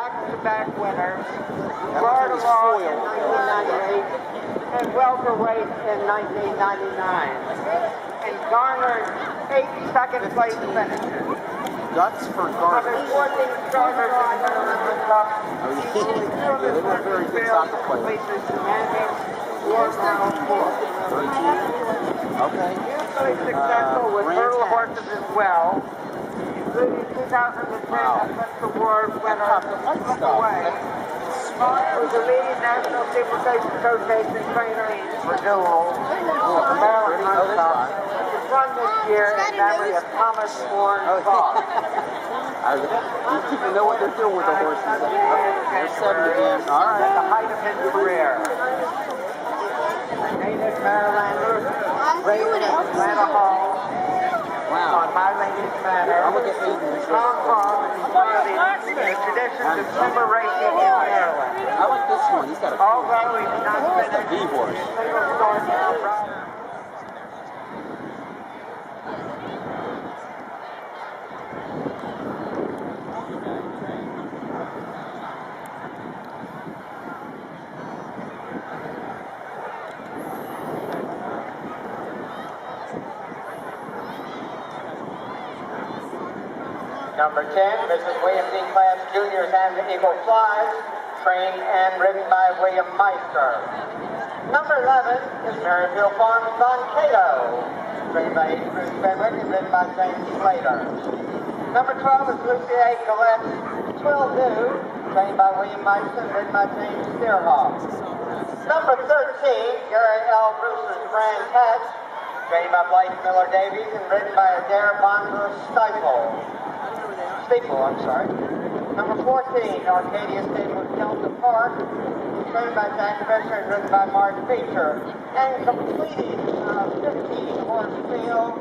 back-to-back winners, Florida Law in 1998 and welterweight in 1999, and garnered 8 second-place finishes. Guts for Garner. 14 starters in the Middle Cup. They were very good soccer players. Okay. Hugely successful with hurdle horses as well, including 2010 Offensive Award winner Away, who's the leading national steeplechase showcase and trainer for duels, the Maryland Hunt Cup, which is run this year in memory of Thomas Warren Fox. You people know what they're doing with the horses. They're 7 again. All right. At the height of his career. Native Marylander, raised in Atlanta Hall. Wow. On My Lady's Manor. I'm going to get Aiden. Hong Kong is one of the traditions of timber racing in Maryland. I like this one. He's got a Although he did not finish B-horse. single sport. Number 10, Mrs. William D. Class Juniors and the Eagle Flies, trained and ridden by William Meister. Number 11 is Maryville Farms Von Cato, trained by Bruce Fenwick and ridden by James Slater. Number 12 is Lucy A. Gillette Twildo, trained by William Meister and ridden by James Steerhoff. Number 13, Gary L. Bruce's Grand Hatch, trained by Blythe Miller Davies and ridden by Adair Bondra Steeple, Number 14, Arcadia Stable Delta Park, trained by Jack Fisher and ridden by Mark Beecher. And completing 15-horse field,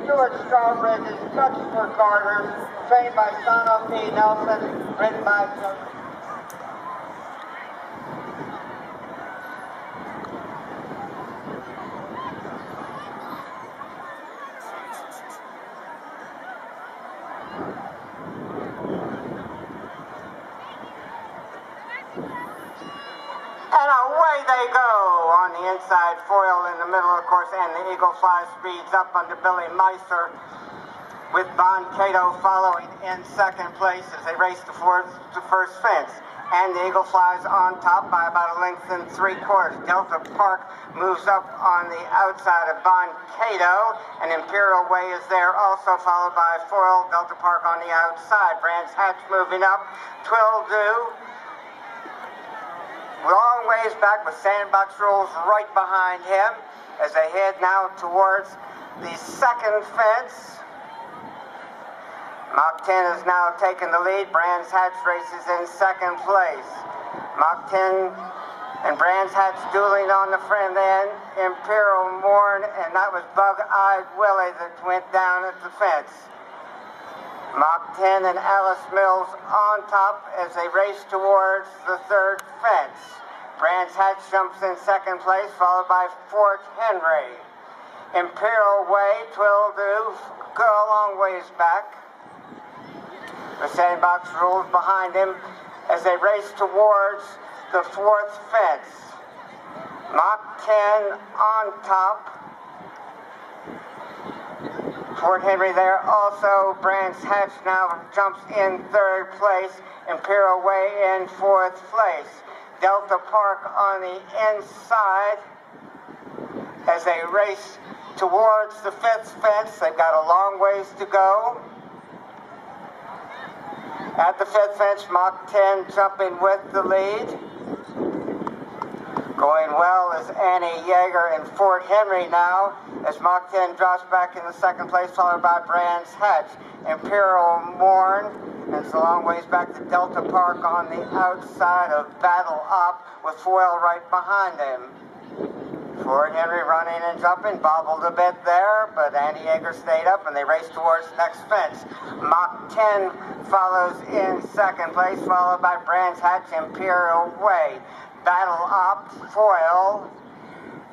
Stuart Strawbridge's Touch for Garters, trained by Sono P. Nelson, ridden by Joseph. And away they go on the inside foil in the middle, of course, and the Eagle Fly speeds up under Billy Meister, with Von Cato following in second place as they race to first fence. And the Eagle Flies on top by about 1 3/4 lengths. Delta Park moves up on the outside of Von Cato, and Imperial Way is there, also followed by foil Delta Park on the outside. Brands Hatch moving up, Twildo long ways back with Sandbox Rules right behind him as they head now towards the second fence. Mach 10 is now taking the lead. Brands Hatch races in second place. Mach 10 and Brands Hatch dueling on the front end. Imperial Morn, and that was Bug-Eyed Willie that went down at the fence. Mach 10 and Alice Mills on top as they race towards the third fence. Brands Hatch jumps in second place, followed by Fort Henry. Imperial Way, Twildo, go a long ways back. The Sandbox Rules behind him as they race towards the fourth fence. Mach 10 on top. Fort Henry there also. Brands Hatch now jumps in third place. Imperial Way in fourth place. Delta Park on the inside as they race towards the fifth fence. They've got a long ways to go. At the fifth fence, Mach 10 jumping with the lead. Going well is Annie Yeager and Fort Henry now, as Mach 10 drops back in the second place, followed by Brands Hatch. Imperial Morn, and it's a long ways back to Delta Park on the outside of Battle Up, with foil right behind him. Fort Henry running and jumping, bobbled a bit there, but Annie Yeager stayed up and they race towards the next fence. Mach 10 follows in second place, followed by Brands Hatch, Imperial Way. Battle Up, foil,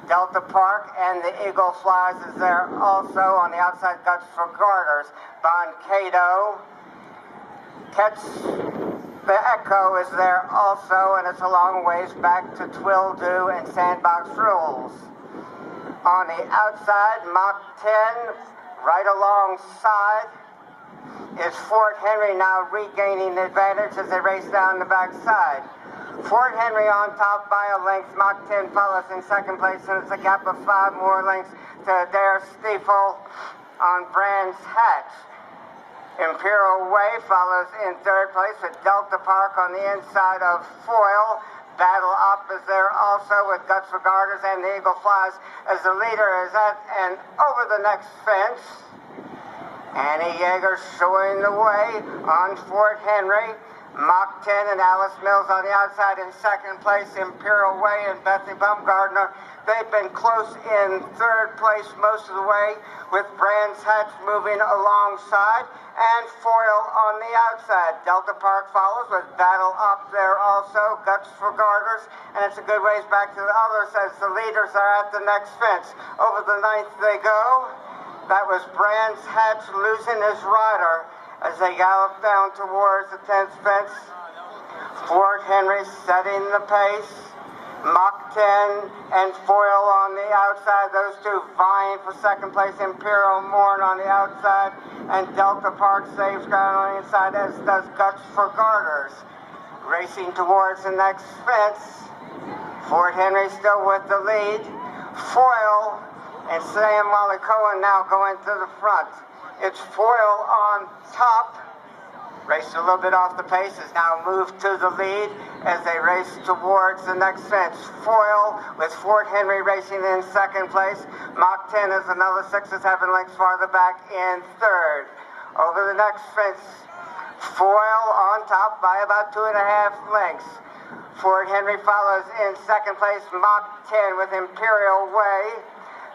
Delta Park, and the Eagle Flies is there also on the outside. Guts for Garters. Von Cato, Catch The Echo is there also, and it's a long ways back to Twildo and Sandbox Rules. On the outside, Mach 10, right alongside, is Fort Henry now regaining the advantage as they race down the backside. Fort Henry on top by a length. Mach 10 follows in second place, and it's a gap of 5 more lengths to Adair Stiefel on Brands Hatch. Imperial Way follows in third place with Delta Park on the inside of Foil. Battle Up is there also with Guts for Garters, and the Eagle Flies as the leader is at and over the next fence. Annie Yeager showing the way on Fort Henry. Mach 10 and Alice Mills on the outside in second place. Imperial Way and Bethany Bumgardner. They've been close in third place most of the way, with Brands Hatch moving alongside and Foil on the outside. Delta Park follows with Battle Up there also. Guts for Garters, and it's a good ways back to the others as the leaders are at the next fence. Over the ninth they go. That was Brands Hatch losing his rider as they gallop down towards the 10th fence. Fort Henry setting the pace. Mach 10 and Foil on the outside. Those two vying for second place. Imperial Morn on the outside. And Delta Park saves ground on the inside, as does Guts for Garters. Racing towards the next fence. Fort Henry still with the lead. Foil and Sam Wally Cohen now going to the front. It's Foil on top. Raced a little bit off the pace, has now moved to the lead as they race towards the next fence. Foil with Fort Henry racing in second place. Mach 10 is another 6 or 7 lengths farther back in third. Over the next fence, Foil on top by about 2.5 lengths. Fort Henry follows in second place. Mach 10 with Imperial Way.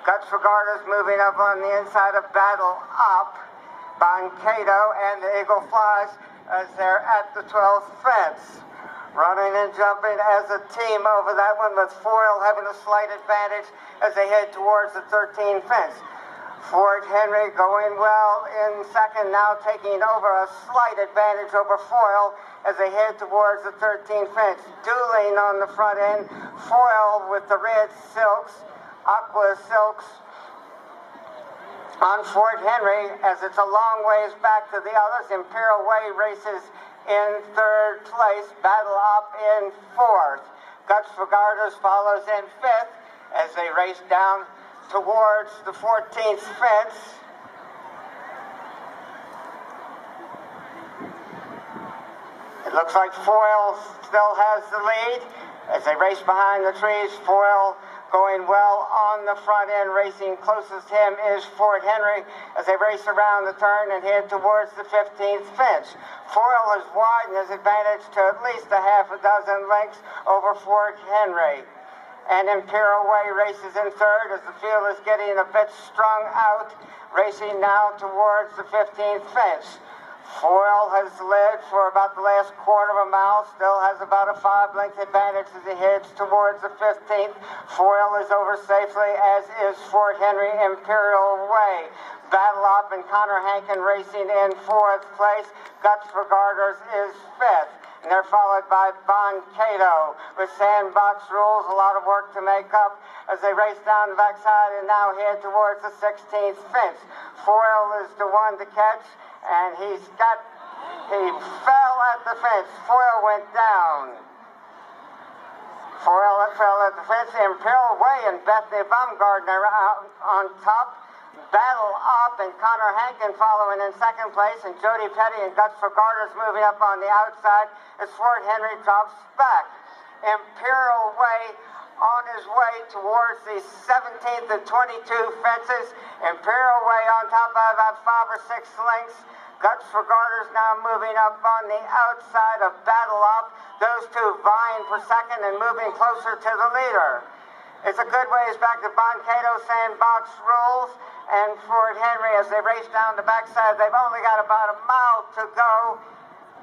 Guts for Garters moving up on the inside of Battle Up. Boncato and the Eagle Flies as they're at the 12th fence. Running and jumping as a team over that one, with Foil having a slight advantage as they head towards the 13th fence. Fort Henry going well in second, now taking over a slight advantage over Foil as they head towards the 13th fence. Dueling on the front end, Foil with the red silks, aqua silks on Fort Henry, as it's a long ways back to the others. Imperial Way races in third place. Battle Up in fourth. Guts for Garters follows in fifth as they race down towards the 14th fence. It looks like Foil still has the lead as they race behind the trees. Foil going well on the front end. Racing closest to him is Fort Henry as they race around the turn and head towards the 15th fence. Foil has widened his advantage to at least a half a dozen lengths over Fort Henry. And Imperial Way races in third as the field is getting a bit strung out, racing now towards the 15th fence. Foil has led for about the last quarter of a mile, still has about a 5-length advantage as he heads towards the 15th. Foil is over safely, as is Fort Henry. Imperial Way. Battle Up and Connor Hankin racing in fourth place. Guts for Garters is fifth. And they're followed by Boncato with Sandbox Rules. A lot of work to make up as they race down the backside and now head towards the 16th fence. Foil is the one to catch, and he fell at the fence. Foil went down. Foil fell at the fence. Imperial Way and Bethany Bumgardner out on top. Battle Up and Connor Hankin following in second place, and Jody Petty and Guts for Garters moving up on the outside as Fort Henry drops back. Imperial Way on his way towards the 17th and 22 fences. Imperial Way on top by about 5 or 6 lengths. Guts for Garters now moving up on the outside of Battle Up. Those two vying for second and moving closer to the leader. It's a good ways back to Boncato, Sandbox Rules, and Fort Henry as they race down the backside. They've only got about a mile to go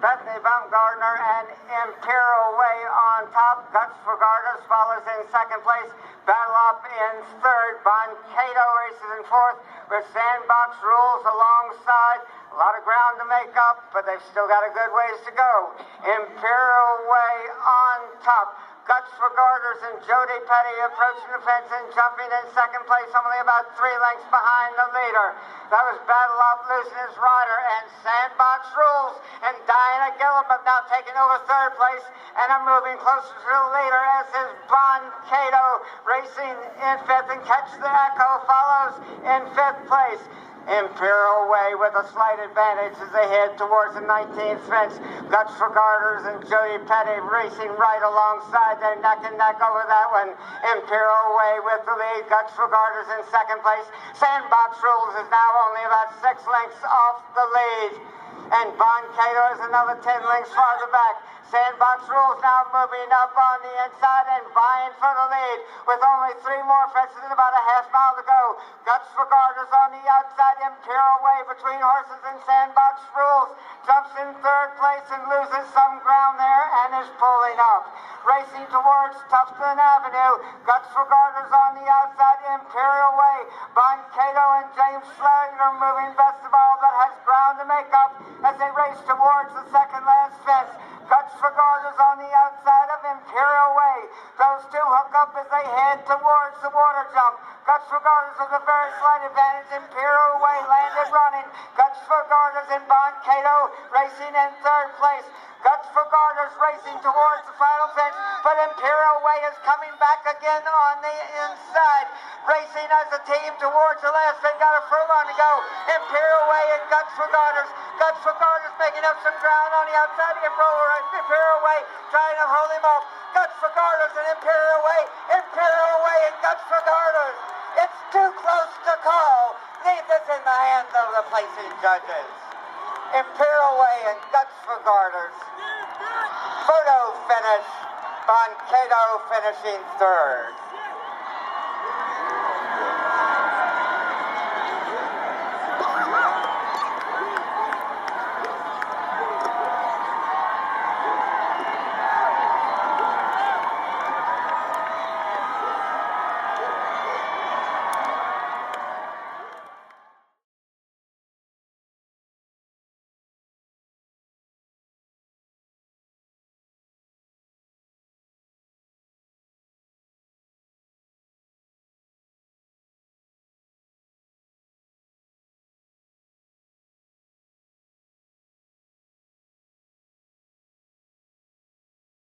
Bethany Baumgartner and Imperial Way on top. Guts for Garters follows in second place. Battle Up in third. Boncato races in fourth with Sandbox Rules alongside. A lot of ground to make up, but they've still got a good ways to go. Imperial Way on top. Guts for Garters and Jody Petty approaching the fence and jumping in second place, only about 3 lengths behind the leader. That was Battle Up losing his rider, and Sandbox Rules and Diana Gillum have now taken over third place and are moving closer to the leader, as is Boncato racing in fifth, and Catch the Echo follows in fifth place. Imperial Way with a slight advantage as they head towards the 19th fence. Guts for Garters and Jody Petty racing right alongside. They're neck and neck over that one. Imperial Way with the lead. Guts for Garters in second place. Sandbox Rules is now only about 6 lengths off the lead. And Boncato is another 10 lengths farther back. Sandbox Rules now moving up on the inside and vying for the lead with only 3 more fences and about a half mile to go. Guts for Garters on the outside. Imperial Way between horses and Sandbox Rules jumps in third place and loses some ground there and is pulling up. Racing towards Tufton Avenue. Guts for Garters on the outside. Imperial Way. Boncato and James Slater moving best of all, but has ground to make up as they race towards the second last fence. Guts for Garters on the outside of Imperial Way. Those two hook up as they head towards the water jump. Guts for Garters with a very slight advantage. Imperial Way landed running. Guts for Garters and Boncato racing in third place. Guts for Garters racing towards the final fence, but Imperial Way is coming back again on the inside. Racing as a team towards the last. They've got a furlong to go. Imperial Way and Guts for Garters. Guts for Garters making up some ground on the outside. Imperial Way trying to hold him up. Guts for Garters and Imperial Way. Imperial Way and Guts for Garters. It's too close to call. Leave this in the hands of the placing judges. Imperial Way and Guts for Garters. Photo finish. Boncato finishing third.